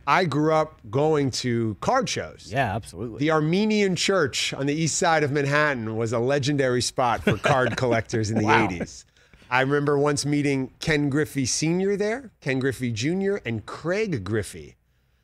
I grew up going to card shows. Yeah, absolutely. The Armenian Church on the east side of Manhattan was a legendary spot for card collectors in the 80s. I remember once meeting Ken Griffey Sr. there, Ken Griffey Jr., and Craig Griffey.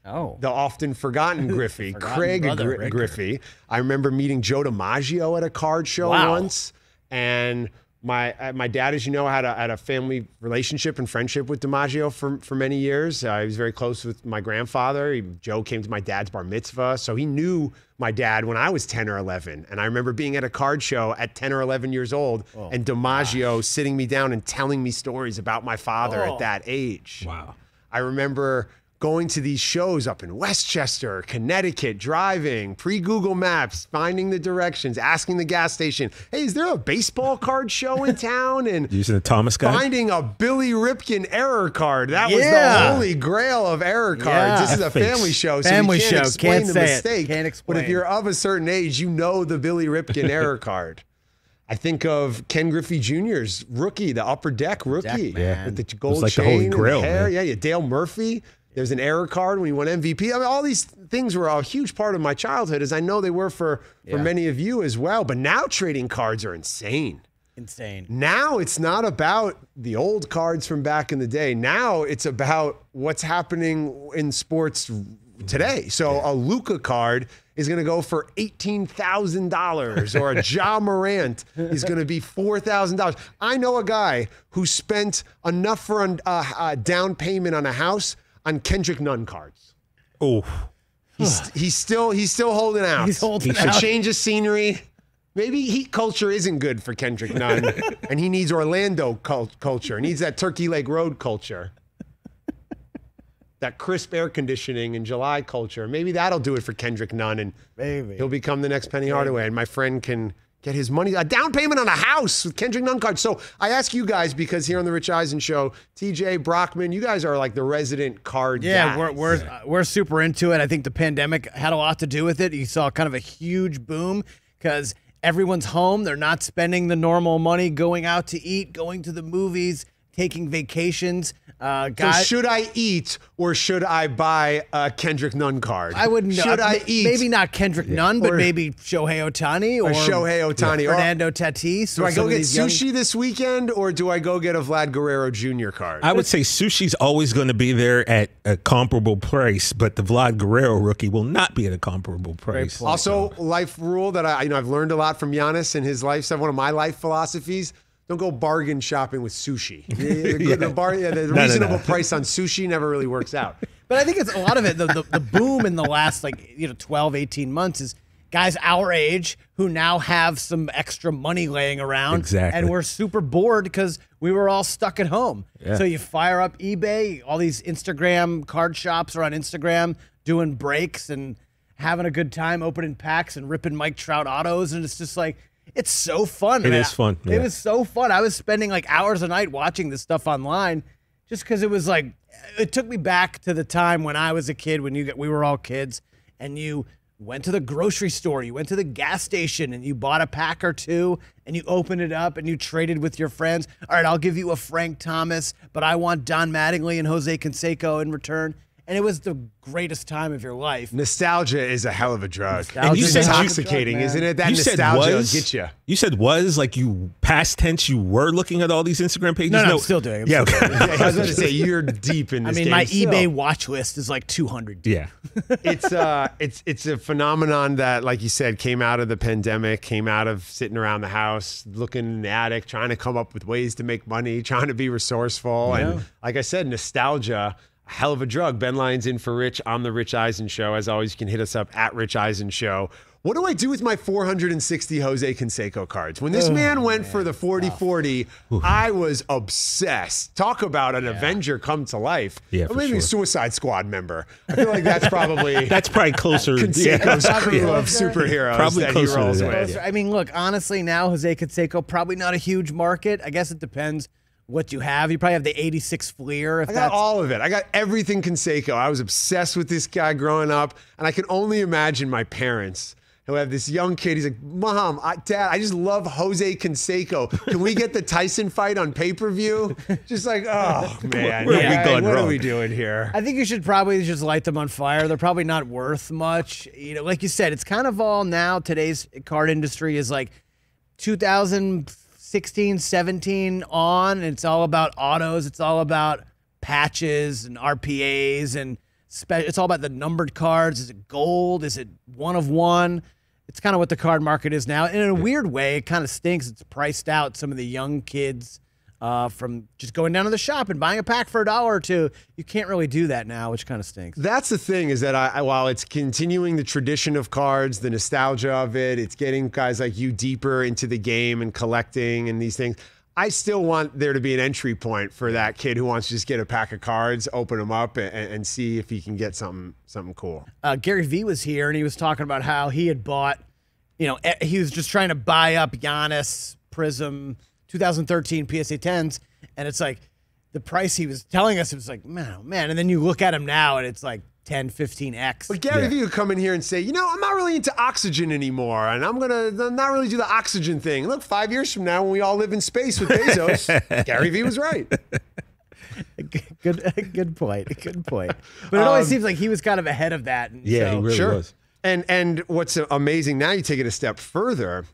Oh. The often forgotten Griffey, Craig Griffey. I remember meeting Joe DiMaggio at a card show once. And my dad, as you know, had a family relationship and friendship with DiMaggio for many years. He was very close with my grandfather. Joe came to my dad's bar mitzvah, so he knew my dad when I was 10 or 11. And I remember being at a card show at 10 or 11 years old and DiMaggio sitting me down and telling me stories about my father at that age. Wow. I remember going to these shows up in Westchester, Connecticut, driving, pre-Google Maps, finding the directions, asking the gas station, hey, is there a baseball card show in town? And using the Thomas guy? Finding a Billy Ripken error card. That was the holy grail of error cards. This is a family show, so we can't explain the mistake. Can't explain. But if you're of a certain age, you know the Billy Ripken error card. I think of Ken Griffey Jr.'s rookie, the upper deck rookie. With the gold like chain the Holy Grail, and hair. man. Yeah, Dale Murphy. There's an error card when he won MVP. I mean, all these things were a huge part of my childhood, as I know they were for many of you as well. But now trading cards are insane. Insane. Now it's not about the old cards from back in the day. Now it's about what's happening in sports today. So a Luka card is going to go for $18,000, or a Ja Morant is going to be $4,000. I know a guy who spent enough for a down payment on a house on Kendrick Nunn cards. Oh, he's still holding out. He's holding out. out. Change of scenery. Maybe heat culture isn't good for Kendrick Nunn, and he needs Orlando culture. He needs that Turkey Lake Road culture. That crisp air conditioning in July culture. Maybe that'll do it for Kendrick Nunn, and he'll become the next Penny Hardaway, and my friend can get his money, a down payment on a house with Kendrick Nunn cards. So I ask you guys, because here on the Rich Eisen Show, TJ, Brockman, you guys are like the resident card guys. We're super into it. I think the pandemic had a lot to do with it. You saw kind of a huge boom because everyone's home. They're not spending the normal money going out to eat, going to the movies, taking vacations. So should I eat or should I buy a Kendrick Nunn card? I wouldn't know. Should I eat? Maybe not Kendrick Nunn, but maybe Shohei Ohtani or Shohei Ohtani. Fernando Tatis. Do I go get sushi this weekend, or do I go get a Vlad Guerrero Jr. card? I would say sushi's always going to be there at a comparable price, but the Vlad Guerrero rookie will not be at a comparable price. Also, life rule that I've learned a lot from Giannis in his life. So one of my life philosophies: don't go bargain shopping with sushi. The reasonable price on sushi never really works out. But I think it's a lot of it. The boom in the last 12, 18 months is guys our age who now have some extra money laying around. Exactly. And we're super bored because we were all stuck at home. Yeah. So you fire up eBay, all these Instagram card shops are on Instagram doing breaks and having a good time, opening packs and ripping Mike Trout autos. And it's just like, it's so fun. It is fun. It was so fun. I was spending like hours a night watching this stuff online just because it was like, it took me back to the time when I was a kid, when we were all kids, and you went to the grocery store, you went to the gas station, and you bought a pack or two, and you opened it up, and you traded with your friends. All right, I'll give you a Frank Thomas, but I want Don Mattingly and Jose Canseco in return. And it was the greatest time of your life. Nostalgia is a hell of a drug. And you said intoxicating, isn't it? That nostalgia will get you. You said was, like you past tense, you were looking at all these Instagram pages? No, I'm still doing it. I was going to say, you're deep in this game. My still. eBay watch list is like 200. Yeah. It's a phenomenon that, like you said, came out of the pandemic, came out of sitting around the house, looking in the attic, trying to come up with ways to make money, trying to be resourceful. Yeah. And like I said, nostalgia, hell of a drug. Ben Lyons in for Rich on the Rich Eisen Show. As always, you can hit us up at Rich Eisen Show. What do I do with my 460 Jose Canseco cards? When this man went for the 40-40, I was obsessed. Talk about an Avenger come to life. Yeah, or maybe a Suicide Squad member. I feel like that's probably closer. Canseco's crew of superheroes probably that closer he rolls to that. with. I mean, look, honestly, now Jose Canseco, probably not a huge market. I guess it depends what you have. You probably have the 86 Fleer. I got all of it. I got everything Canseco. I was obsessed with this guy growing up, and I can only imagine my parents he'll have this young kid. He's like, Mom, Dad, I just love Jose Canseco. Can we get the Tyson fight on pay-per-view? Just like, oh, man. Where have we gone what wrong? are we doing here? I think you should probably just light them on fire. They're probably not worth much. You know, like you said, it's kind of all now. Today's card industry is like 2016, 17 on. And it's all about autos. It's all about patches and RPAs, and it's all about the numbered cards. Is it gold? Is it one of one? It's kind of what the card market is now. And in a weird way, it kind of stinks. It's priced out some of the young kids from just going down to the shop and buying a pack for $1 or $2. You can't really do that now, which kind of stinks. That's the thing, is that while it's continuing the tradition of cards, the nostalgia of it, it's getting guys like you deeper into the game and collecting and these things. I still want there to be an entry point for that kid who wants to just get a pack of cards, open them up, and see if he can get something cool. Gary Vee was here, and he was talking about how he had bought, you know, he was just trying to buy up Giannis Prism 2013 PSA 10s, and it's like the price he was telling us, it was like, man, oh man. And then you look at him now, and it's like 10, 15x. But Gary Vee would come in here and say, you know, I'm not really into oxygen anymore, and I'm not really do the oxygen thing. Look, 5 years from now, when we all live in space with Bezos, Gary Vee was right. Good point. Good point. But it always seems like he was kind of ahead of that. And Yeah, so, he really was. And what's amazing now, you take it a step further,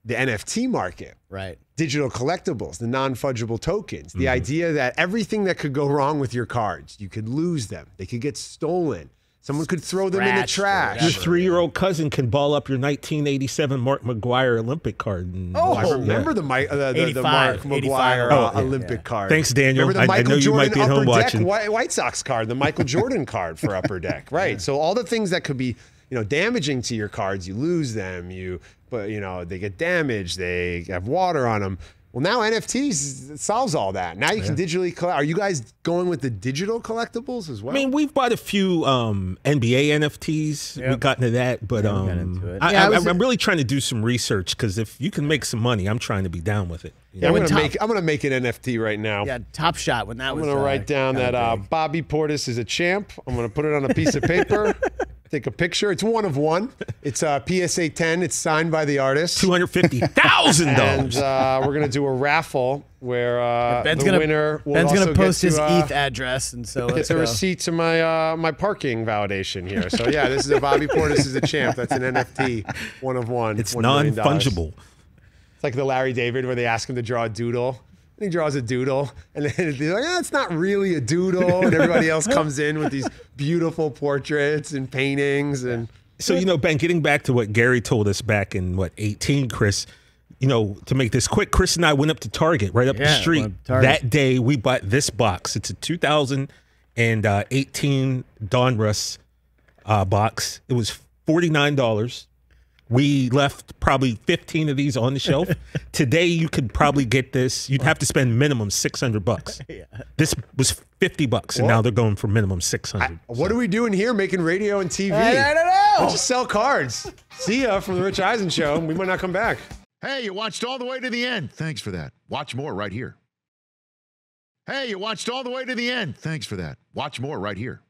the NFT market. Right. Digital collectibles, the non-fungible tokens, the idea that everything that could go wrong with your cards, you could lose them, they could get stolen, someone could throw them in the trash. Your 3-year-old cousin can ball up your 1987 Mark McGuire Olympic card. I remember the Mark McGuire Olympic card. Thanks, Daniel. Remember the I Michael know you might Jordan be at home Upper Deck watching. White Sox card, the Michael Jordan card for Upper Deck, right? So all the things that could be, you know, damaging to your cards, you lose them, but you know, they get damaged, they have water on them. Well, now NFTs solves all that. Now you can digitally collect. Are you guys going with the digital collectibles as well? I mean, we've bought a few NBA NFTs. We've gotten to that, but I'm really trying to do some research, because if you can make some money, I'm trying to be down with it. Yeah, I'm gonna make an NFT right now. Yeah, Top Shot when that was. I'm gonna write down that Bobby Portis is a champ. I'm gonna put it on a piece of paper. Take a picture. It's one of one. It's a PSA 10. It's signed by the artist. $250,000. And we're gonna do a raffle where Ben's the winner will Ben's also gonna post get his to, ETH address, and so it's a receipt to my my parking validation here. So yeah, this is a Bobby Portis is a champ. That's an NFT, one of one. It's $1 million. non-fungible. It's like the Larry David where they ask him to draw a doodle. And he draws a doodle, and then they're like, it's not really a doodle. And everybody else comes in with these beautiful portraits and paintings. And so, you know, Ben, getting back to what Gary told us back in, 18, Chris, you know, to make this quick, Chris and I went up to Target right up the street. That day, we bought this box. It's a 2018 Donruss box. It was $49. We left probably 15 of these on the shelf. Today, you could probably get this. You'd have to spend minimum $600. This was $50, and now they're going for minimum $600. What are we doing here making radio and TV? I don't know. We'll just sell cards. See ya from the Rich Eisen Show. We might not come back. Hey, you watched all the way to the end. Thanks for that. Watch more right here. Hey, you watched all the way to the end. Thanks for that. Watch more right here.